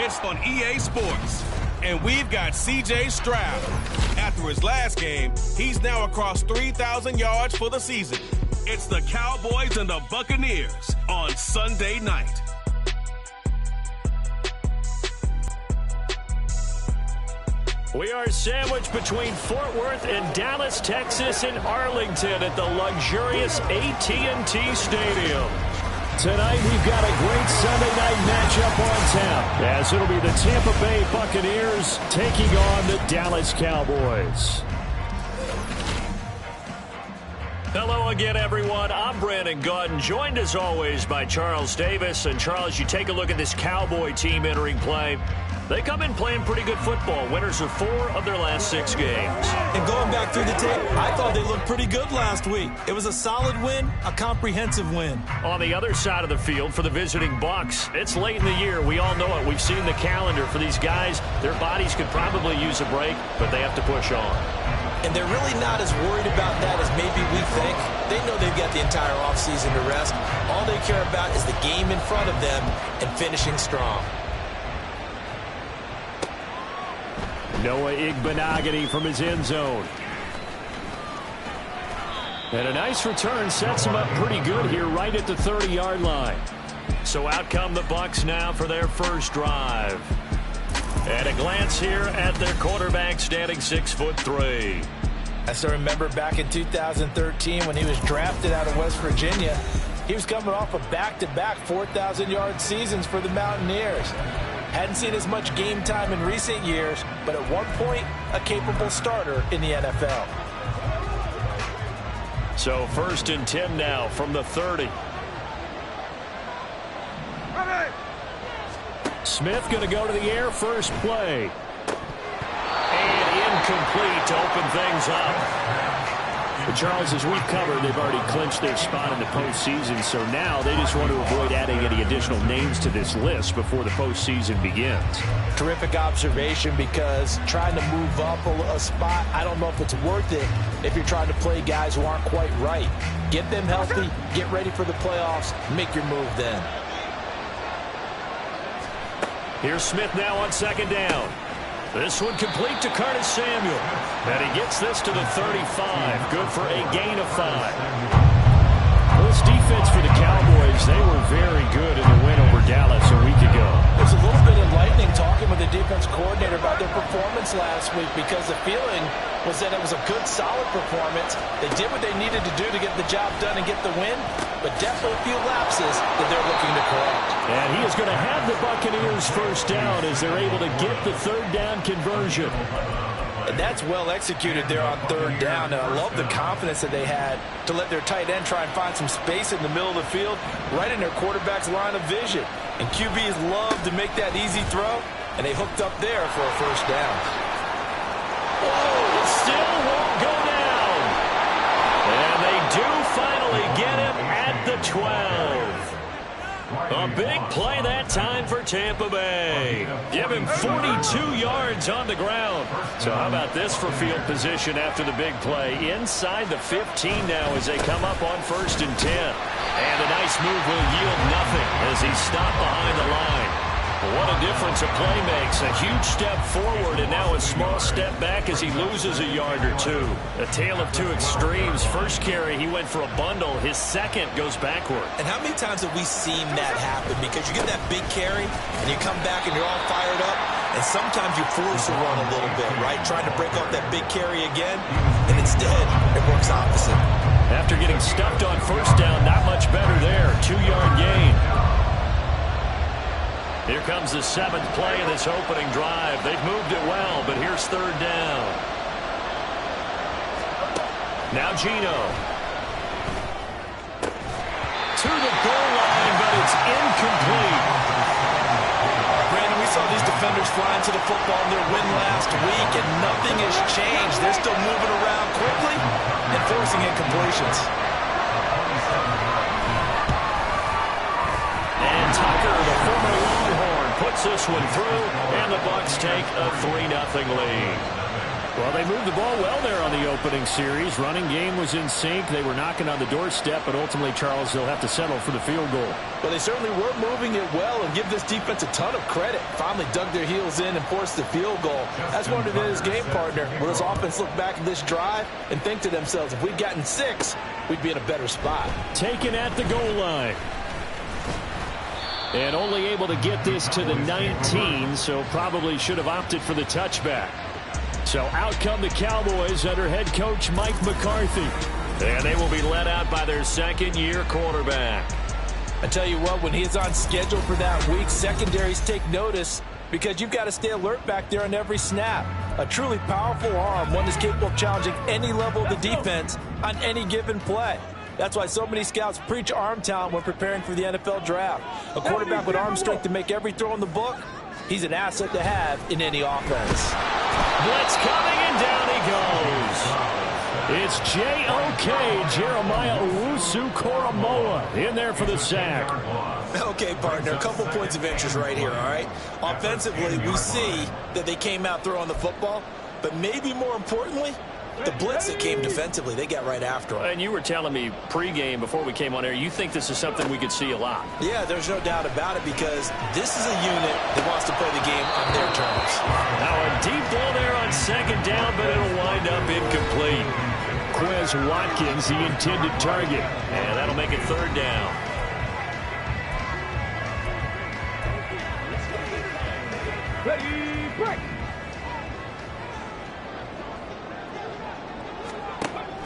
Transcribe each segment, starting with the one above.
It's on EA Sports. And we've got C.J. Stroud. After his last game, he's now across 3,000 yards for the season. It's the Cowboys and the Buccaneers on Sunday night. We are sandwiched between Fort Worth and Dallas, Texas, and Arlington at the luxurious AT&T Stadium. Tonight, we've got a great Sunday night matchup on tap, as it'll be the Tampa Bay Buccaneers taking on the Dallas Cowboys. Hello again, everyone. I'm Brandon Gautin, joined as always by Charles Davis. And Charles, you take a look at this Cowboy team entering play. They come in playing pretty good football. Winners of 4 of their last 6 games. And going back through the tape, I thought they looked pretty good last week. It was a solid win, a comprehensive win. On the other side of the field for the visiting Bucs, it's late in the year. We all know it. We've seen the calendar for these guys. Their bodies could probably use a break, but they have to push on. And they're really not as worried about that as maybe we think. They know they've got the entire offseason to rest. All they care about is the game in front of them and finishing strong. Noah Igbenogany from his end zone. And a nice return sets him up pretty good here right at the 30-yard line. So out come the Bucs now for their first drive. And a glance here at their quarterback standing 6'3". I still remember back in 2013 when he was drafted out of West Virginia. He was coming off a back-to-back 4,000-yard seasons for the Mountaineers. Hadn't seen as much game time in recent years, but at one point, a capable starter in the NFL. So 1st and 10 now from the 30. Smith going to go to the air first play. And incomplete to open things up. But Charles, as we've covered, they've already clinched their spot in the postseason, so now they just want to avoid adding any additional names to this list before the postseason begins. Terrific observation, because trying to move up a spot, I don't know if it's worth it if you're trying to play guys who aren't quite right. Get them healthy, get ready for the playoffs, make your move then. Here's Smith now on 2nd down. This one complete to Curtis Samuel. And he gets this to the 35. Good for a gain of 5. Well, this defense for the Cowboys, they were very good in the win over Dallas a week ago. It was a little bit enlightening talking with the defense coordinator about their performance last week, because the feeling was that it was a good, solid performance. They did what they needed to do to get the job done and get the win, but definitely a few lapses that they're looking to correct. And he is going to have the Buccaneers first down as they're able to get the 3rd down conversion. And that's well executed there on 3rd down. And I love the confidence that they had to let their tight end try and find some space in the middle of the field, right in their quarterback's line of vision. And QBs love to make that easy throw, and they hooked up there for a first down. Whoa, it still won't go down. And they do finally get him at the 12. A big play that time for Tampa Bay. Give him 42 yards on the ground. So how about this for field position after the big play? Inside the 15 now as they come up on 1st and 10. And a nice move will yield nothing as he's stopped behind the line. What a difference a play makes. A huge step forward and now a small step back as he loses a yard or 2. A tale of 2 extremes. First carry, he went for a bundle. His second goes backward. And how many times have we seen that happen? Because you get that big carry and you come back and you're all fired up, and sometimes you force a run a little bit, right? Trying to break off that big carry again, and instead it works opposite. After getting stuffed on 1st down, not much better there. 2-yard gain. Here comes the 7th play of this opening drive. They've moved it well, but here's 3rd down. Now Gino. To the goal line, but it's incomplete. Brandon, we saw these defenders flying to the football in their win last week, and nothing has changed. They're still moving around quickly and forcing incompletions. And Tucker, the former Longhorn, puts this one through, and the Bucs take a 3-0 lead. Well, they moved the ball well there on the opening series. Running game was in sync. They were knocking on the doorstep, but ultimately, Charles, they'll have to settle for the field goal. Well, they certainly were moving it well, and give this defense a ton of credit. Finally dug their heels in and forced the field goal. That's one of his game partner. Will this offense look back at this drive and think to themselves, if we'd gotten 6, we'd be in a better spot. Taken at the goal line. And only able to get this to the 19, so probably should have opted for the touchback. So out come the Cowboys under head coach Mike McCarthy. And they will be led out by their second-year quarterback. I tell you what, when he is on schedule for that week, secondaries take notice because you've got to stay alert back there on every snap. A truly powerful arm, one that's capable of challenging any level of the defense on any given play. That's why so many scouts preach arm talent when preparing for the NFL draft. A quarterback with arm strength to make every throw in the book, he's an asset to have in any offense. Blitz coming, and down he goes. It's J.O.K. Jeremiah Owusu-Koramoah in there for the sack. Okay, partner, a couple points of interest right here, all right? Offensively, we see that they came out throwing the football, but maybe more importantly, the blitz that came defensively, they got right after him. And you were telling me pregame before we came on air, you think this is something we could see a lot. Yeah, there's no doubt about it because this is a unit that wants to play the game on their terms. Now a deep ball there on second down, but it'll wind up incomplete. Quez Watkins, the intended target. And that'll make it third down. Ready, break.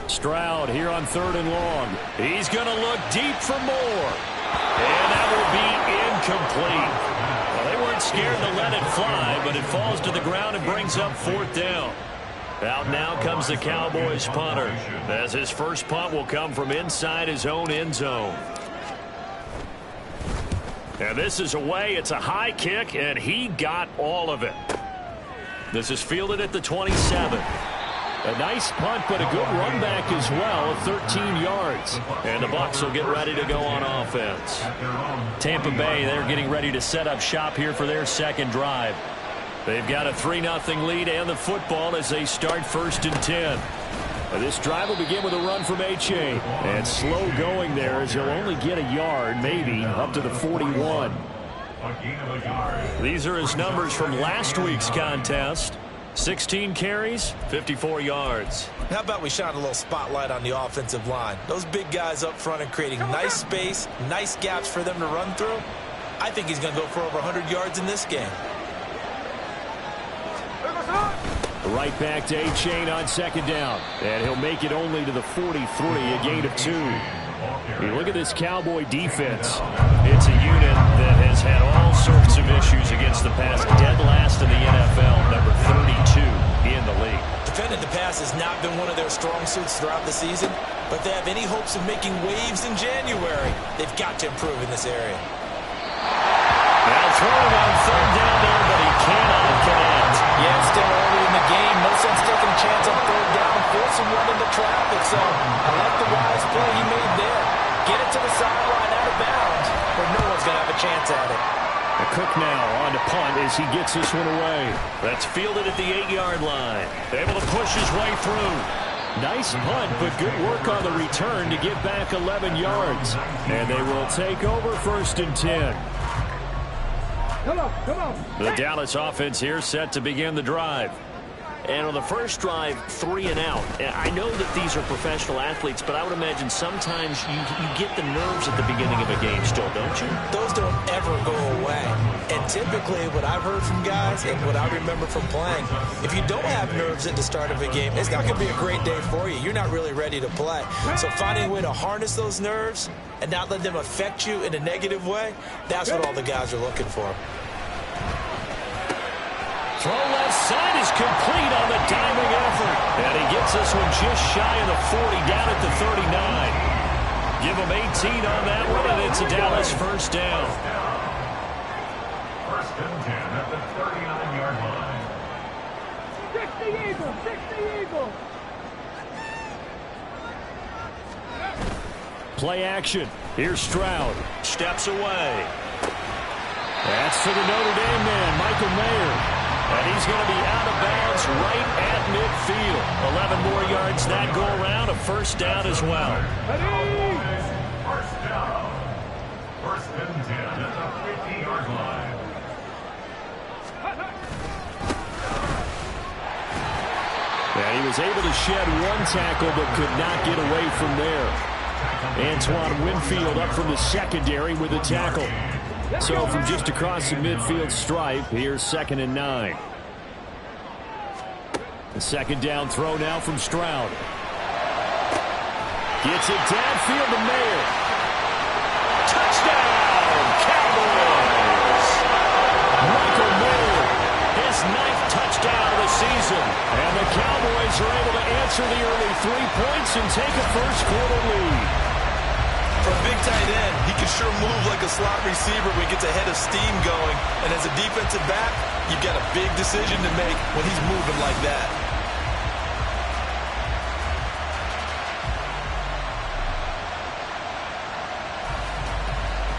Stroud here on third and long. He's going to look deep for more. And that will be incomplete. Well, they weren't scared to let it fly, but it falls to the ground and brings up fourth down. Out now comes the Cowboys punter, as his first punt will come from inside his own end zone. And this is away. It's a high kick, and he got all of it. This is fielded at the 27. A nice punt, but a good run back as well of 13 yards. And the Bucs will get ready to go on offense. Tampa Bay, they're getting ready to set up shop here for their second drive. They've got a 3-0 lead and the football as they start first and 10. This drive will begin with a run from H.A. And slow going there as he'll only get a yard, maybe, up to the 41. These are his numbers from last week's contest. 16 carries, 54 yards. How about we shine a little spotlight on the offensive line? Those big guys up front are creating nice space, nice gaps for them to run through. I think he's going to go for over 100 yards in this game. Right back to A-Chain on second down. And he'll make it only to the 43, a gain of 2. You look at this Cowboy defense. It's a unit that has had all sorts of issues against the pass. Dead last in the NFL, number 32 in the league. Defending the pass has not been one of their strong suits throughout the season, but they have any hopes of making waves in January. They've got to improve in this area. Now throwing on third down there, but he cannot connect. Yeah, it's still early in the game. No sense taking a chance on third down, forcing one into traffic. So I like the wise play he made there. Get it to the sideline out of bounds, where no one's going to have a chance at it. Cook now on to punt as he gets this one away. That's fielded at the 8-yard line. Able to push his way through. Nice punt, but good work on the return to get back 11 yards. And they will take over first and 10. Come on. The Dallas offense here set to begin the drive. And on the first drive, 3 and out. I know that these are professional athletes, but I would imagine sometimes you get the nerves at the beginning of a game still, don't you? Those don't ever go away. And typically what I've heard from guys and what I remember from playing, if you don't have nerves at the start of a game, it's not going to be a great day for you. You're not really ready to play. So finding a way to harness those nerves and not let them affect you in a negative way, that's what all the guys are looking for. Throw left side is complete on the diving effort. And he gets this one just shy of the 40, down at the 39. Give him 18 on that one, and it's a Dallas first down. First and 10 at the 39-yard line. 60 Eagle. Play action. Here's Stroud. Steps away. That's for the Notre Dame man, Michael Mayer. And he's going to be out of bounds right at midfield. 11 more yards that go around, a first down as well. First down. First and 10 at the 50-yard line. And he was able to shed one tackle but could not get away from there. Antoine Winfield up from the secondary with a tackle. So from just across the midfield stripe, here's 2nd and 9. The second down throw now from Stroud. Gets it downfield to Mayer. Touchdown, Cowboys! Michael Mayer, his 9th touchdown of the season. And the Cowboys are able to answer the early 3 points and take a first-quarter lead. For a big tight end, he can sure move like a slot receiver when he gets a head of steam going. And as a defensive back, you've got a big decision to make when he's moving like that.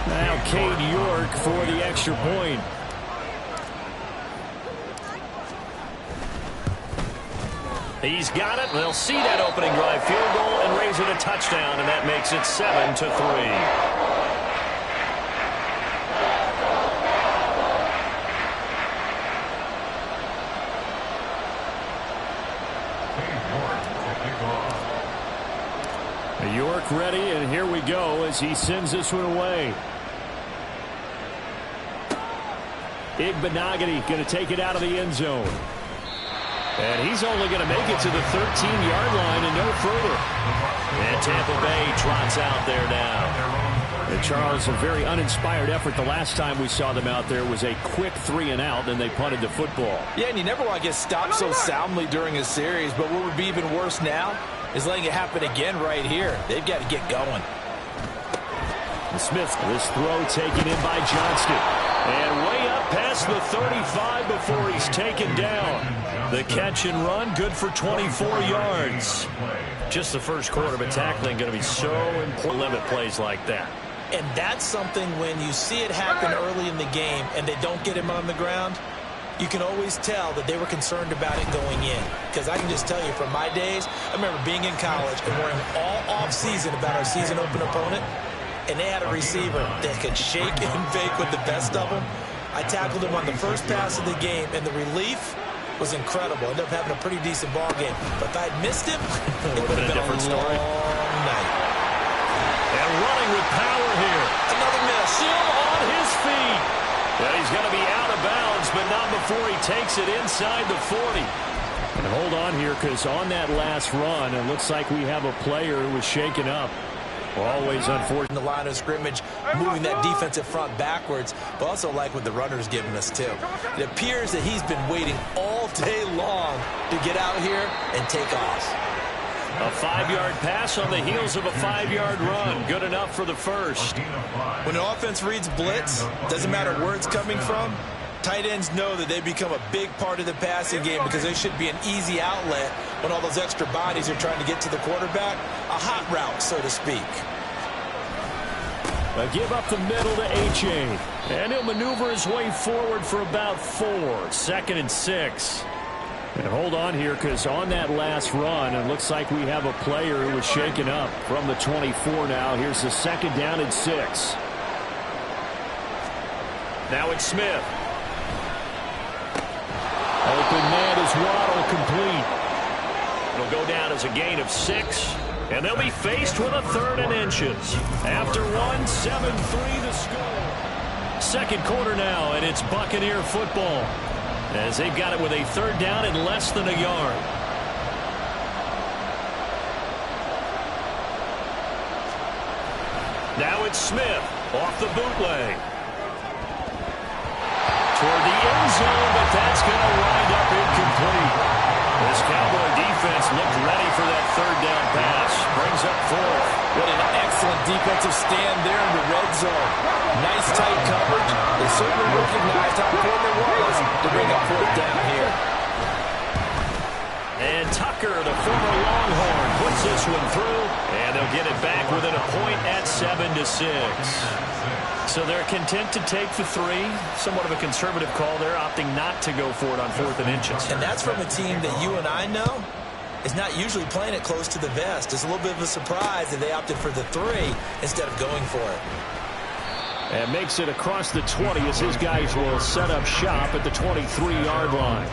Now Cade York for the extra point. He's got it. They'll see that opening drive field goal and raise it a touchdown, and that makes it 7-3. York ready, and here we go as he sends this one away. Igbenogany going to take it out of the end zone. And he's only going to make it to the 13-yard line and no further. And Tampa Bay trots out there now. And Charles, a very uninspired effort. The last time we saw them out there was a quick 3-and-out, and they punted the football. Yeah, and you never want to get stopped so soundly during a series, but what would be even worse now is letting it happen again right here. They've got to get going. And Smith, this throw taken in by Johnston. And way up past the 35 before he's taken down. The catch and run, good for 24 yards. Just the first quarter, but tackling going to be so important. Limit plays like that. And that's something when you see it happen early in the game and they don't get him on the ground, you can always tell that they were concerned about it going in. Because I can just tell you from my days, I remember being in college and worrying all off-season about our season open opponent, and they had a receiver that could shake and bake with the best of them. I tackled him on the first pass of the game, and the relief was incredible. Ended up having a pretty decent ball game. But if I'd missed him, it would have been a different story. Night. And running with power here. Another miss. Still on his feet. And he's going to be out of bounds, but not before he takes it inside the 40. And hold on here, because on that last run, it looks like we have a player who was shaken up. Always unfortunate. The line of scrimmage, moving that defensive front backwards, but also like what the runner's giving us too. It appears that he's been waiting all day long to get out here and take off. A 5-yard pass on the heels of a 5-yard run. Good enough for the first. When an offense reads blitz, doesn't matter where it's coming from, tight ends know that they become a big part of the passing game because they should be an easy outlet when all those extra bodies are trying to get to the quarterback. A hot route, so to speak. A give up the middle to H.A. And he'll maneuver his way forward for about 4. 2nd and 6. And hold on here, because on that last run, it looks like we have a player who was shaken up from the 24 now. Here's the 2nd down and 6. Now it's Smith. Open man is Waddle, complete. It'll go down as a gain of 6. And they'll be faced with a 3rd and inches. After 7-3 to score. Second quarter now, and it's Buccaneer football, as they've got it with a 3rd down and less than a yard. Now it's Smith off the bootleg. Toward the end zone, but that's going to wind up incomplete. This Cowboy defense looked ready for that 3rd down pass. Brings up 4th. What an excellent defensive stand there in the red zone. Nice tight coverage. They certainly recognized how important it was to bring up 4th down here. And Tucker, the former Longhorn, puts Pulls this one through, and they'll get it back within a point at 7-6. So they're content to take the 3. Somewhat of a conservative call there, opting not to go for it on 4th and inches. And that's from a team that you and I know is not usually playing it close to the vest. It's a little bit of a surprise that they opted for the 3 instead of going for it. And makes it across the 20 as his guys will set up shop at the 23-yard line.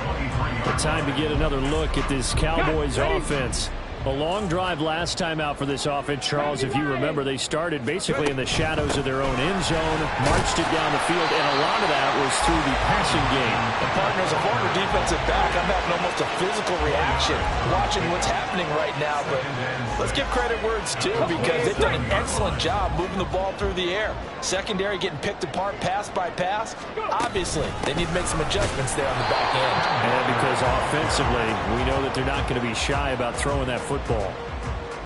The time to get another look at this Cowboys offense. A long drive last time out for this offense, Charles. If you remember, they started basically in the shadows of their own end zone, marched it down the field, and a lot of that was through the passing game. And partner, as a former defensive back, I'm having almost a physical reaction watching what's happening right now. But let's give credit where it's due, because they've done an excellent job moving the ball through the air. Secondary getting picked apart pass by pass. Obviously, they need to make some adjustments there on the back end. And because offensively, we know that they're not going to be shy about throwing that football.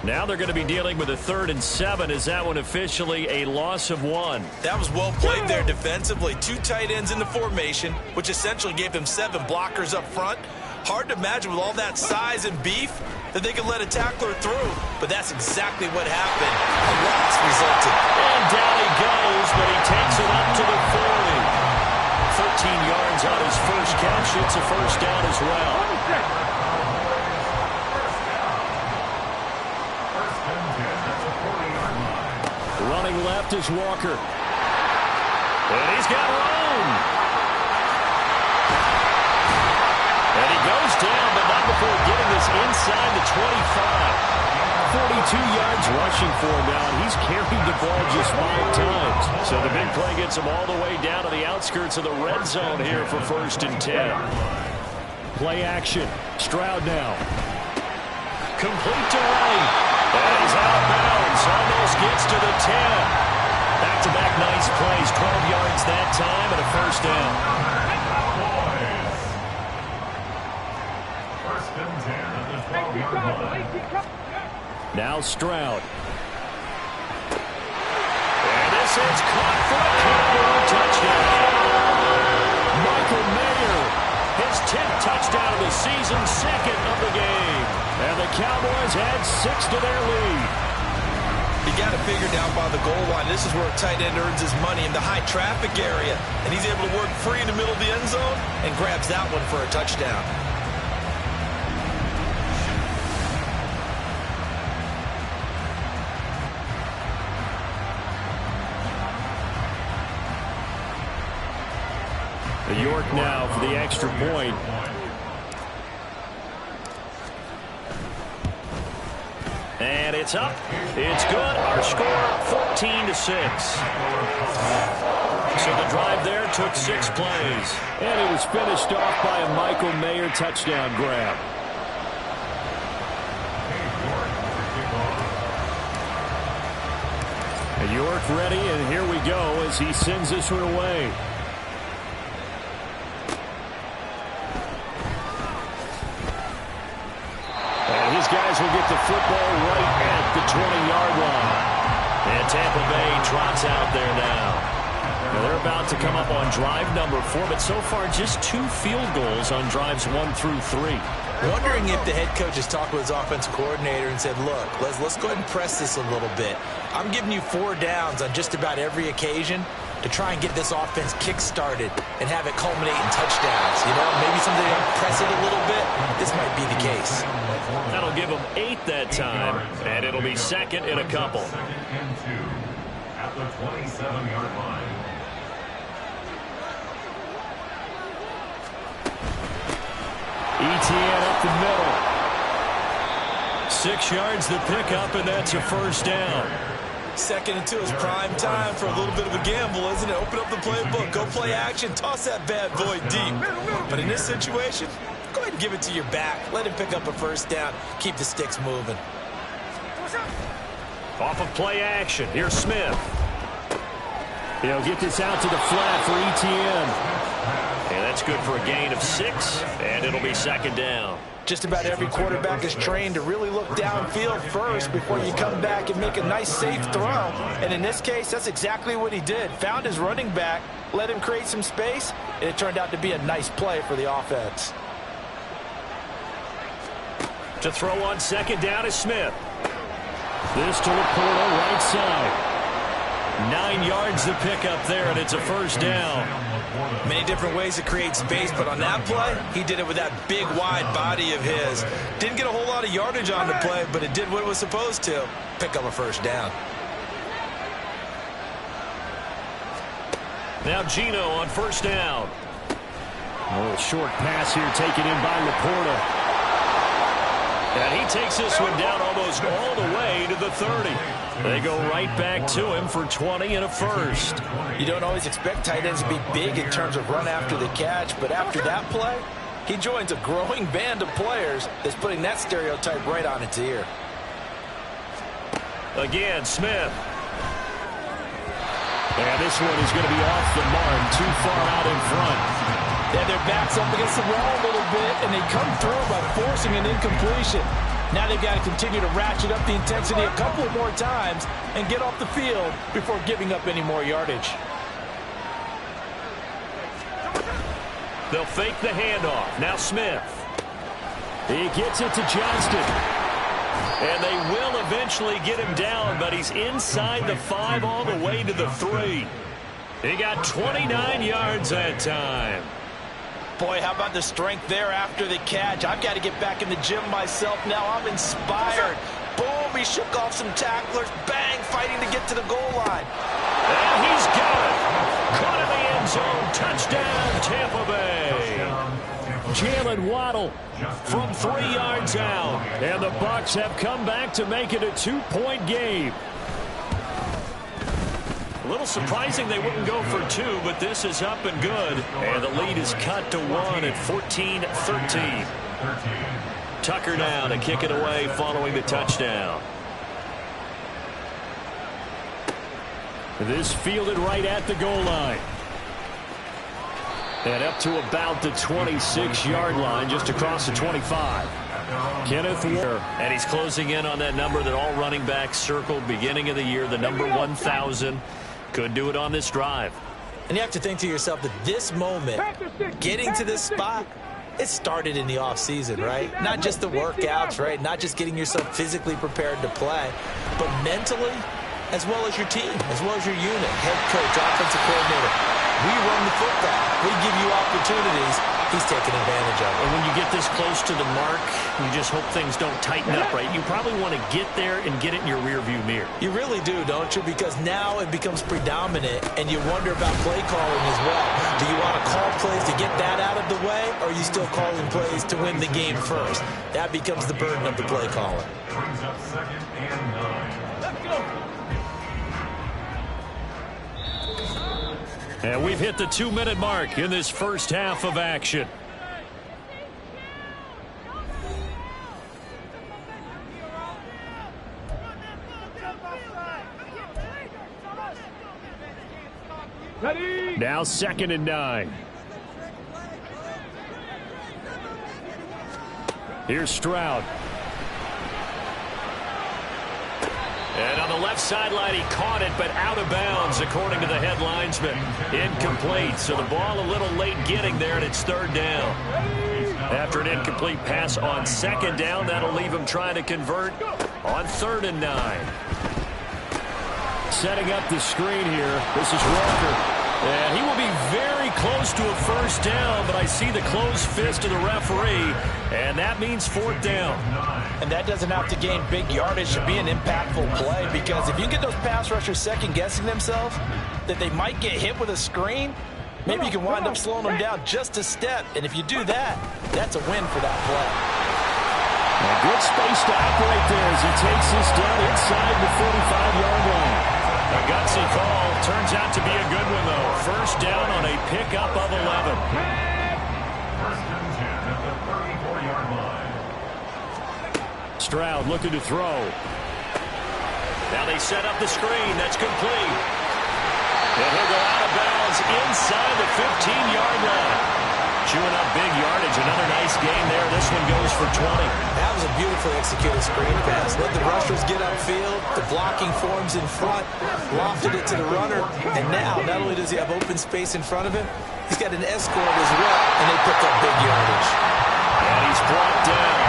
Now they're going to be dealing with a 3rd and 7. Is that one officially a loss of 1? That was well played there defensively. 2 tight ends in the formation, which essentially gave them 7 blockers up front. Hard to imagine with all that size and beef that they could let a tackler through, but that's exactly what happened. A loss resulted. And down he goes, but he takes it up to the 40. 13 yards on his first catch. It's a first down as well. Running left is Walker. And he's got room. And he goes down, but not before getting this inside the 25. 42 yards rushing for him now, and he's carried the ball just 5 times. So the big play gets him all the way down to the outskirts of the red zone here for 1st and 10. Play action. Stroud now. Complete to Wright. And he's out of bounds. Almost gets to the 10. Back-to-back nice plays. 12 yards that time and a first down. First and 10 at the 12-yard line. Now Stroud. And this is caught for a touchdown. Michael Mayer, his 10th touchdown of the season, 2nd of the game. And the Cowboys add 6 to their lead. You got to figure down by the goal line. This is where a tight end earns his money, in the high traffic area. And he's able to work free in the middle of the end zone and grabs that one for a touchdown. York now for the extra point. And it's up. It's good. Our score, 14-6. So the drive there took 6 plays. And it was finished off by a Michael Mayer touchdown grab. York ready, and here we go as he sends this one away. His guys will get the football right at the 20-yard line. And Tampa Bay trots out there now. They're about to come up on drive number 4, but so far just 2 field goals on drives 1 through 3. Wondering if the head coach has talked with his offensive coordinator and said, look, let's go ahead and press this a little bit. I'm giving you 4 downs on just about every occasion to try and get this offense kick-started and have it culminate in touchdowns. You know, maybe something to press it a little bit. This might be the case. That'll give them 8 that time, and it'll be 2nd and a couple. 2nd and 2 at the 27-yard line. ETN up the middle. 6 yards the pickup, and that's a first down. 2nd and 2 is prime time for a little bit of a gamble, isn't it? Open up the playbook, go play action, toss that bad boy deep. But in this situation, go ahead and give it to your back. Let him pick up a first down. Keep the sticks moving. Off of play action. Here's Smith. He'll get this out to the flat for ETN. And that's good for a gain of 6, and it'll be 2nd down. Just about every quarterback is trained to really look downfield first before you come back and make a nice, safe throw. And in this case, that's exactly what he did. Found his running back, let him create some space, and it turned out to be a nice play for the offense. To throw on 2nd down is Smith. This to Laporta, right side. 9 yards to pick up there, and it's a first down. Many different ways to create space, but on that play, he did it with that big, wide body of his. Didn't get a whole lot of yardage on the play, but it did what it was supposed to. Pick up a first down. Now Gino on first down. A little short pass here taken in by Laporta. And he takes this one down almost all the way to the 30. They go right back to him for 20 and a first. You don't always expect tight ends to be big in terms of run after the catch, but after that play, he joins a growing band of players that's putting that stereotype right on its ear. Again, Smith. And this one is going to be off the mark, too far out in front. Yeah, their back's up against the wall a little bit, and they come through by forcing an incompletion. Now they've got to continue to ratchet up the intensity a couple more times and get off the field before giving up any more yardage. They'll fake the handoff. Now Smith. He gets it to Johnston. And they will eventually get him down, but he's inside the 5 all the way to the 3. He got 29 yards that time. Boy, how about the strength there after the catch? I've got to get back in the gym myself now. I'm inspired. Boom, he shook off some tacklers. Bang, fighting to get to the goal line. And he's got it. Caught in the end zone. Touchdown, Tampa Bay. Jalen Waddle from 3 yards out. And the Bucs have come back to make it a 2-point game. A little surprising they wouldn't go for 2, but this is up and good. And the lead is cut to 1 at 14-13. Tucker now to kick it away following the touchdown. This fielded right at the goal line. And up to about the 26-yard line, just across the 25. Kenneth Ware. And he's closing in on that number that all running backs circled beginning of the year, the number 1,000. Could do it on this drive. And you have to think to yourself that this moment, getting to this spot, it started in the offseason, right? Not just the workouts, right? Not just getting yourself physically prepared to play, but mentally, as well as your team, as well as your unit, head coach, offensive coordinator. We run the football. We give you opportunities. He's taking advantage of it. And when you get this close to the mark, you just hope things don't tighten up, right? You probably want to get there and get it in your rearview mirror. You really do, don't you? Because now it becomes predominant, and you wonder about play calling as well. Do you want to call plays to get that out of the way, or are you still calling plays to win the game first? That becomes the burden of the play caller. Brings up 2nd and 9. Let's go. And we've hit the 2-minute mark in this first half of action. Ready? Now 2nd and 9. Here's Stroud. And on the left sideline, he caught it, but out of bounds, according to the head linesman. Incomplete, so the ball a little late getting there, and it's 3rd down. After an incomplete pass on 2nd down, that'll leave him trying to convert on 3rd and 9. Setting up the screen here, this is Walker. And he will be very close to a first down, but I see the closed fist of the referee, and that means 4th down. And that doesn't have to gain big yardage to be an impactful play, because if you get those pass rushers second-guessing themselves, that they might get hit with a screen, maybe you can wind up slowing them down just a step. And if you do that, that's a win for that play. A good space to operate there as he takes this down inside the 45-yard line. A gutsy call. Turns out to be a good one, though. First down on a pickup of 11. 1st and 10 at the 34-yard line. Stroud looking to throw. Now they set up the screen. That's complete. And he'll go out of bounds inside the 15-yard line. Chewing up big yardage. Another nice gain there. This one goes for 20. That was a beautifully executed screen pass. Let the rushers get upfield. The blocking forms in front. Lofted it to the runner. And now, not only does he have open space in front of him, he's got an escort as well. And they pick up big yardage. And he's brought down.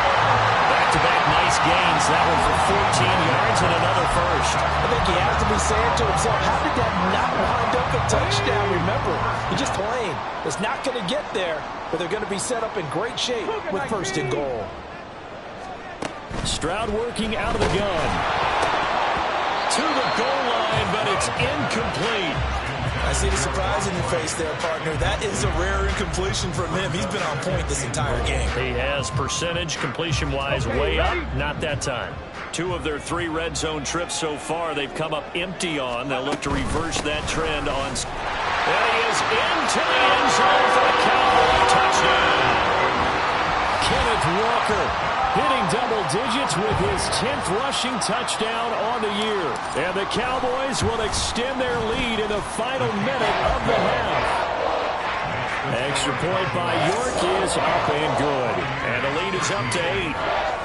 Back-to-back Nice gains. That one for 14 yards and another first. I think he has to be saying to himself, how did that not wind up a touchdown? Remember, he's just playing. It's not going to get there, but they're going to be set up in great shape with first and goal. Stroud working out of the gun. To the goal line, but it's incomplete. I see the surprise in your face there, partner. That is a rare incompletion from him. He's been on point this entire game. He has percentage completion-wise way up. Not that time. 2 of their 3 red zone trips so far, they've come up empty on. They'll look to reverse that trend on. There he is into the end zone for the Cowboy touchdown. Kenneth Walker hitting double digits with his 10th rushing touchdown on the year. And the Cowboys will extend their lead in the final minute of the half. Extra point by York is up and good. And the lead is up to 8.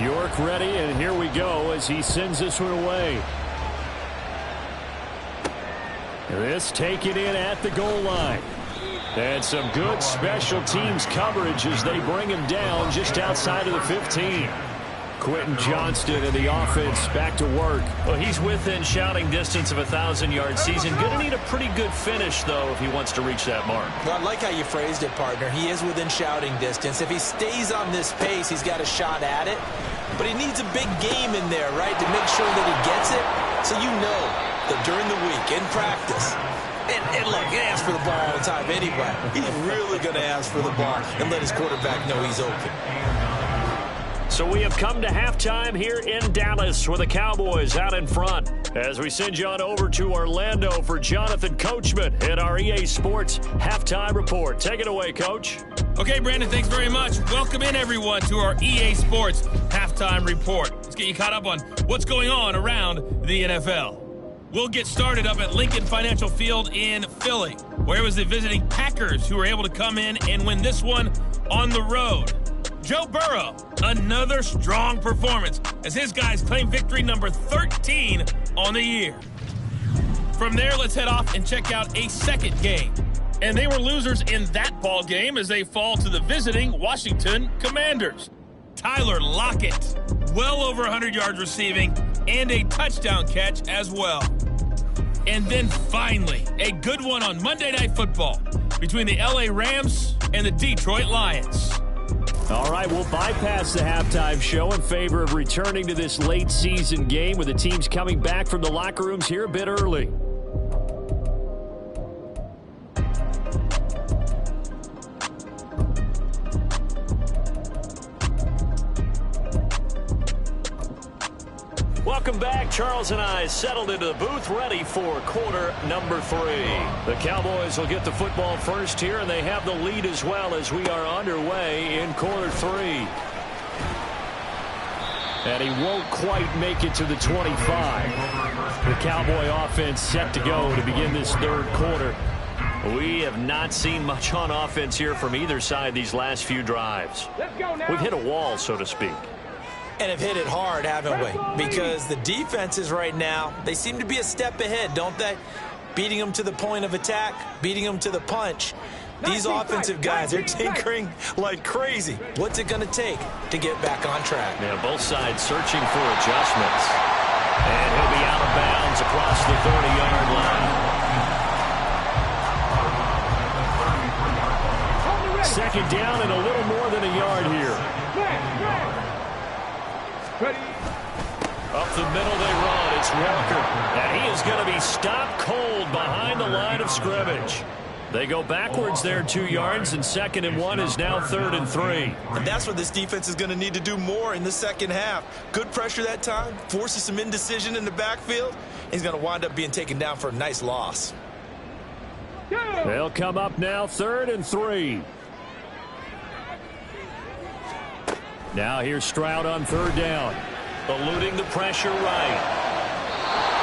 York ready, and here we go as he sends this one away. This taken in at the goal line. And some good special teams coverage as they bring him down just outside of the 15. Quentin Johnston and the offense back to work. Well, he's within shouting distance of a 1,000-yard season. Going to need a pretty good finish, though, if he wants to reach that mark. Well, I like how you phrased it, partner. He is within shouting distance. If he stays on this pace, he's got a shot at it. But he needs a big game in there, right, to make sure that he gets it. So you know that during the week, in practice, and look, he asks for the ball all the time anyway. He's really going to ask for the ball and let his quarterback know he's open. So we have come to halftime here in Dallas with the Cowboys out in front. As we send you on over to Orlando for Jonathan Coachman at our EA Sports Halftime Report. Take it away, Coach. Okay, Brandon, thanks very much. Welcome in, everyone, to our EA Sports Halftime Report. Let's get you caught up on what's going on around the NFL. We'll get started up at Lincoln Financial Field in Philly, where it was the visiting Packers who were able to come in and win this one on the road. Joe Burrow, another strong performance as his guys claim victory number 13 on the year. From there, let's head off and check out a second game. And they were losers in that ball game as they fall to the visiting Washington Commanders. Tyler Lockett, well over 100 yards receiving and a touchdown catch as well. And then finally, a good one on Monday Night Football between the LA Rams and the Detroit Lions. All right, we'll bypass the halftime show in favor of returning to this late season game with the teams coming back from the locker rooms here a bit early. Welcome back. Charles and I settled into the booth ready for quarter number 3. The Cowboys will get the football first here, and they have the lead as well as we are underway in quarter 3. And he won't quite make it to the 25. The Cowboy offense set to go to begin this third quarter. We have not seen much on offense here from either side these last few drives. We've hit a wall, so to speak. And have hit it hard, haven't we? Because the defenses right now, they seem to be a step ahead, don't they? Beating them to the point of attack, beating them to the punch. These offensive guys are tinkering like crazy. What's it going to take to get back on track? Yeah, both sides searching for adjustments. And he'll be out of bounds across the 30-yard line. Second down and a little more than a yard here. Up the middle they run. It's Walker. And he is going to be stopped cold behind the line of scrimmage. They go backwards there 2 yards, and 2nd and 1 is now 3rd and 3. And that's what this defense is going to need to do more in the second half. Good pressure that time, forces some indecision in the backfield. He's going to wind up being taken down for a nice loss. They'll come up now 3rd and 3. Now here's Stroud on 3rd down. Eluding the pressure right.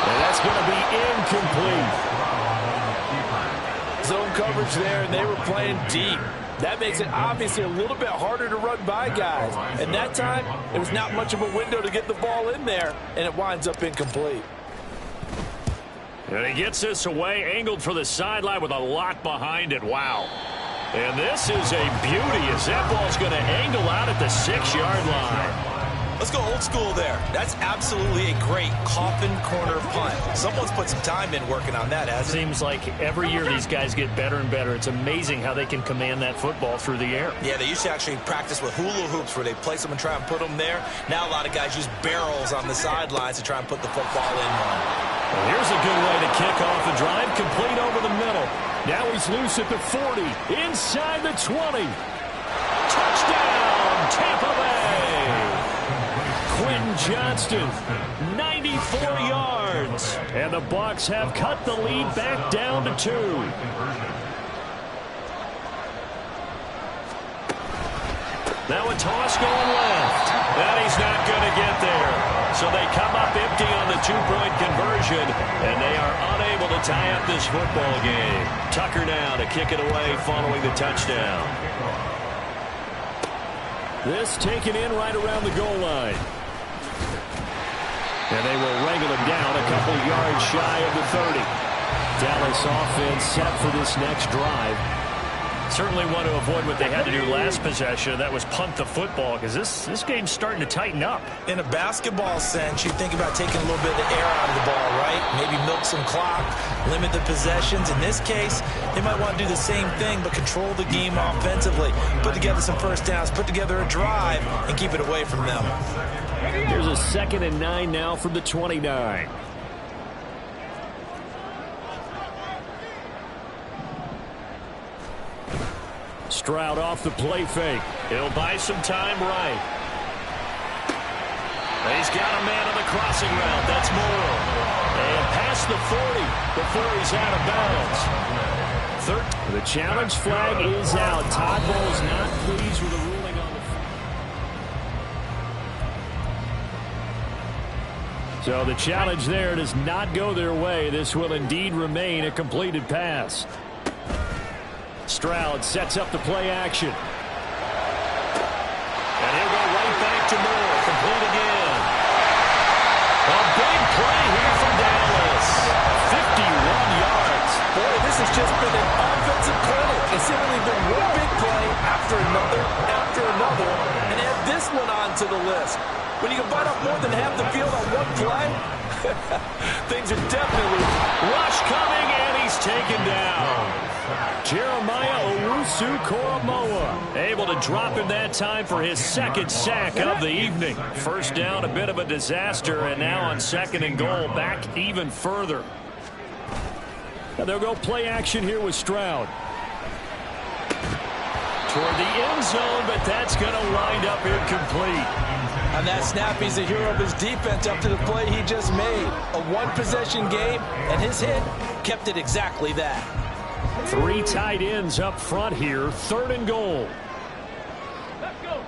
And that's going to be incomplete. Zone coverage there, and they were playing deep. That makes it obviously a little bit harder to run by guys. And that time, it was not much of a window to get the ball in there, and it winds up incomplete. And he gets this away, angled for the sideline with a lot behind it. Wow. And this is a beauty as that ball's going to angle out at the 6-yard line. Let's go old school there. That's absolutely a great coffin corner punt. Someone's put some time in working on that, hasn't it? Seems like every year these guys get better and better. It's amazing how they can command that football through the air. Yeah, they used to actually practice with hula hoops where they place them and try and put them there. Now a lot of guys use barrels on the sidelines to try and put the football in one. Well, here's a good way to kick off the drive, complete over the middle. Now he's loose at the 40, inside the 20. Touchdown, Tampa Bay! Quentin Johnston, 94 yards. And the Bucs have cut the lead back down to 2. Now a toss going left. And he's not going to get there. So they come up empty on the 2-point conversion, and they are unable to tie up this football game. Tucker now to kick it away following the touchdown. This taken in right around the goal line. And they will wrangle him down a couple yards shy of the 30. Dallas offense set for this next drive. Certainly want to avoid what they had to do last possession. That was punt the football, because this game's starting to tighten up. In a basketball sense, you think about taking a little bit of the air out of the ball, right? Maybe milk some clock, limit the possessions. In this case, they might want to do the same thing, but control the game offensively. Put together some first downs, put together a drive, and keep it away from them. Here's a 2nd and 9 now from the 29. Stroud off the play fake. He'll buy some time right. He's got a man on the crossing route. That's Moore. And past the 40 before he's out of bounds. The challenge flag is out. Todd Bowles not pleased with the ruling on the... So the challenge there does not go their way. This will indeed remain a completed pass. Stroud sets up the play action. And he'll go right back to Moore. Complete again. A big play here from Dallas. 51 yards. Boy, this has just been an offensive clinic. It's simply been one big play after another, and add this one onto the list. When you can bite off more than half the field on one play, things are definitely... Rush coming, and he's taken down. Jeremiah Owusu-Koramoah able to drop in that time for his 2nd sack of the evening. First down, a bit of a disaster, and now on 2nd and goal, back even further. Now they'll go play action here with Stroud. Toward the end zone, but that's going to wind up incomplete. On that snap, he's a hero of his defense up to the play he just made. A one-possession game, and his hit kept it exactly that. 3 tight ends up front here. 3rd and goal. Let's go.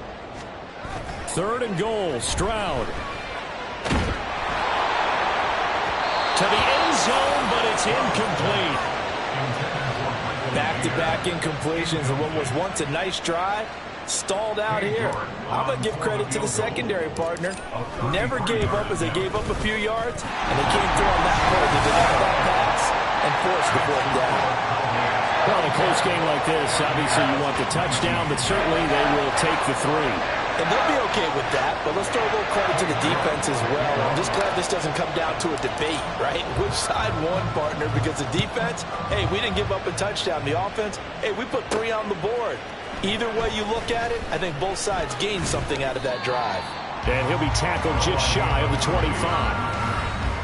3rd and goal. Stroud. To the end zone, but it's incomplete. Back-to-back incompletions of what was once a nice drive. Stalled out here. I'm going to give credit to the secondary partner. Never gave up as they gave up a few yards, and they came through on that play to deny that pass and force the fourth down. Well, in a close game like this, obviously you want the touchdown, but certainly they will take the 3. And they'll be okay with that, but let's throw a little credit to the defense as well. I'm just glad this doesn't come down to a debate, right? Which side won, partner? Because the defense, hey, we didn't give up a touchdown. The offense, hey, we put 3 on the board. Either way you look at it, I think both sides gained something out of that drive. And he'll be tackled just shy of the 25.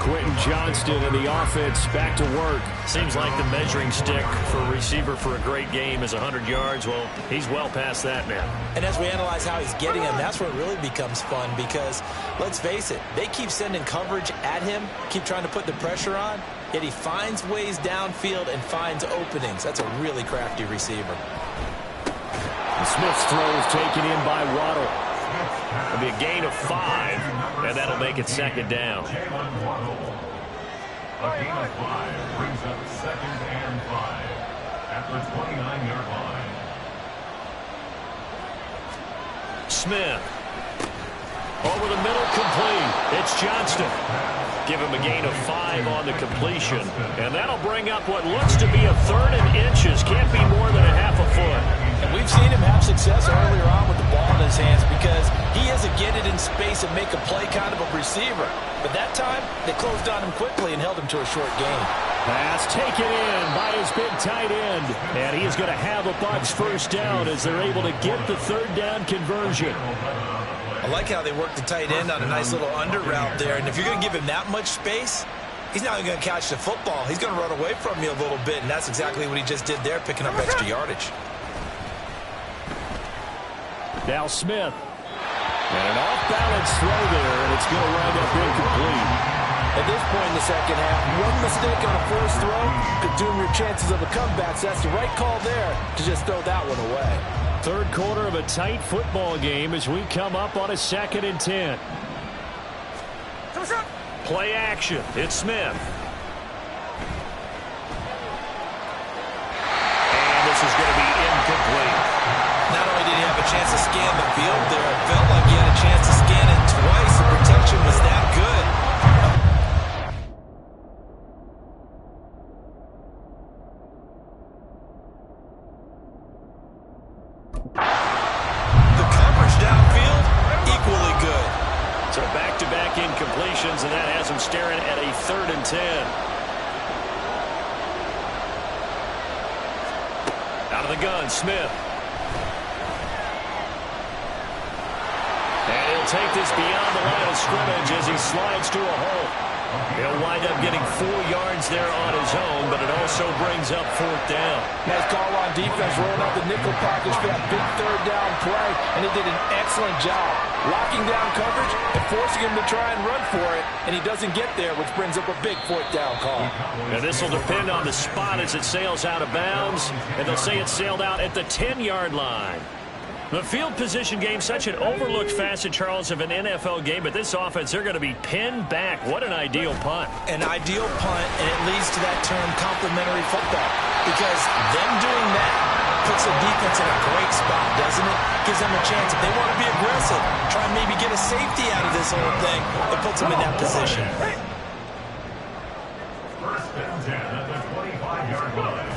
Quentin Johnston and the offense back to work. Seems like the measuring stick for a receiver for a great game is 100 yards. Well, he's well past that now. And as we analyze how he's getting them, that's where it really becomes fun because, let's face it, they keep sending coverage at him, keep trying to put the pressure on, yet he finds ways downfield and finds openings. That's a really crafty receiver. Smith's throw is taken in by Waddle. It'll be a gain of 5, and that'll make it 2nd down. A gain of 5 brings up 2nd and 5 at the 29-yard line. Smith. Over the middle, complete. It's Johnston. Give him a gain of 5 on the completion. And that'll bring up what looks to be a 3rd and inches. Can't be more than a half a foot. And we've seen him have success earlier on with the ball in his hands because he has a get it in space and make a play kind of a receiver. But that time, they closed on him quickly and held him to a short gain. Pass taken in by his big tight end. And he is going to have a Bucs first down as they're able to get the 3rd down conversion. I like how they work the tight end on a nice little under route there. And if you're going to give him that much space, he's not even going to catch the football. He's going to run away from you a little bit, and that's exactly what he just did there, picking up extra yardage. Now Smith. And an off-balance throw there, and it's going to wind up incomplete. At this point in the second half, one mistake on a first throw could doom your chances of a comeback. So that's the right call there to just throw that one away. 3rd quarter of a tight football game as we come up on a 2nd and 10. Play action. It's Smith. And this is going to be incomplete. Not only did he have a chance to scan the field there, it felt like he had a chance to scan it twice. The protection was that good. The coverage downfield, equally good. So back-to-back incompletions, and that has him staring at a 3rd and 10. Out of the gun, Smith. And he'll take this beyond the line of scrimmage as he slides to a hole. He'll wind up getting 4 yards there on his own, but it also brings up 4th down. Nice call on defense, rolling out the nickel package for that big 3rd down play, and he did an excellent job locking down coverage and forcing him to try and run for it, and he doesn't get there, which brings up a big 4th down call. And this will depend on the spot as it sails out of bounds, and they'll say it sailed out at the 10-yard line. The field position game, such an overlooked facet, Charles, of an NFL game, but this offense, they're going to be pinned back. What an ideal punt. An ideal punt, and it leads to that term complementary football, because them doing that puts the defense in a great spot, doesn't it? Gives them a chance. If they want to be aggressive, try and maybe get a safety out of this whole thing, it puts them in that position. 1st and 10 at the 25-yard line.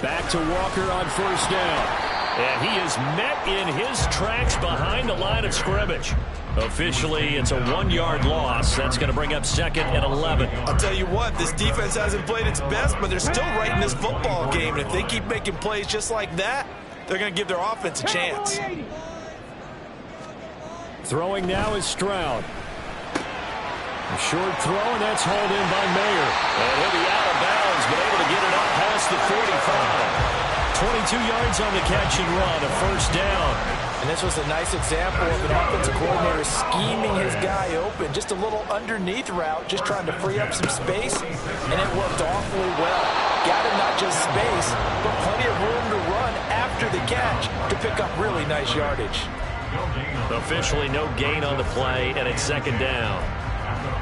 Back to Walker on 1st down. And he is met in his tracks behind the line of scrimmage. Officially, it's a 1-yard loss. That's going to bring up 2nd and 11. I'll tell you what, this defense hasn't played its best, but they're still right in this football game. And if they keep making plays just like that, they're going to give their offense a chance. Throwing now is Stroud. A short throw, and that's hauled in by Mayer. And he'll be out of bounds, but able to get it up past the 45. 22 yards on the catch and run, a 1st down. And this was a nice example of an offensive coordinator scheming his guy open. Just a little underneath route, just trying to free up some space, and it worked awfully well. Got him not just space, but plenty of room to run after the catch to pick up really nice yardage. Officially no gain on the play, and it's 2nd down.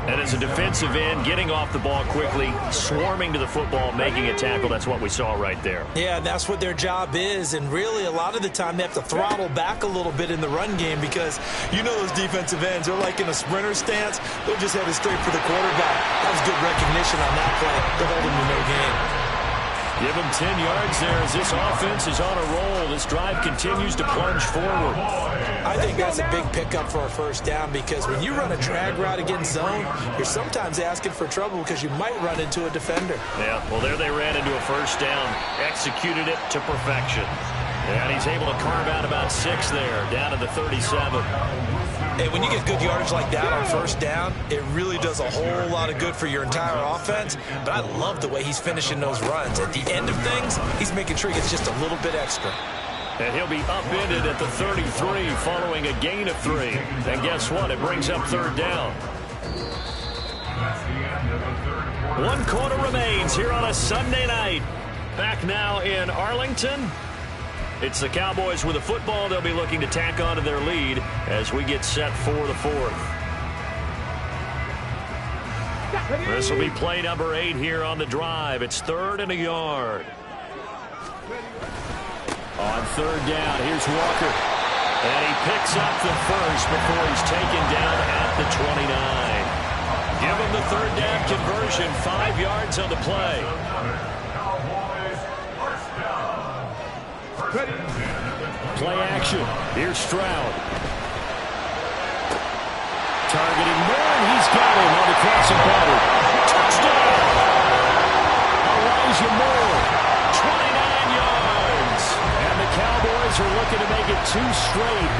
And as a defensive end, getting off the ball quickly, swarming to the football, making a tackle, that's what we saw right there. Yeah, that's what their job is, and really a lot of the time they have to throttle back a little bit in the run game because you know those defensive ends, they're like in a sprinter stance. They'll just head it straight for the quarterback. That was good recognition on that play. They'll hold him to no gain. Give him 10 yards there as this offense is on a roll. This drive continues to plunge forward. I think that's a big pickup for a 1st down because when you run a drag route against zone, you're sometimes asking for trouble because you might run into a defender. Yeah, well, there they ran into a 1st down, executed it to perfection. And he's able to carve out about 6 there, down to the 37. Hey, when you get good yardage like that on 1st down, it really does a whole lot of good for your entire offense. But I love the way he's finishing those runs. At the end of things, he's making sure he gets just a little bit extra. And he'll be upended at the 33 following a gain of 3. And guess what? It brings up 3rd down. 1 quarter remains here on a Sunday night. Back now in Arlington. It's the Cowboys with the football. They'll be looking to tack on to their lead as we get set for the 4th. This will be play number 8 here on the drive. It's 3rd and a yard. On 3rd down, here's Walker. And he picks up the first before he's taken down at the 29. Give him the third down conversion, 5 yards on the play. Cowboys first down. Play action. Here's Stroud. Targeting Moore, and he's got him on the crossing pattern. Touchdown! Elijah Moore, 29 yards. And the Cowboys are looking to make it 2 straight.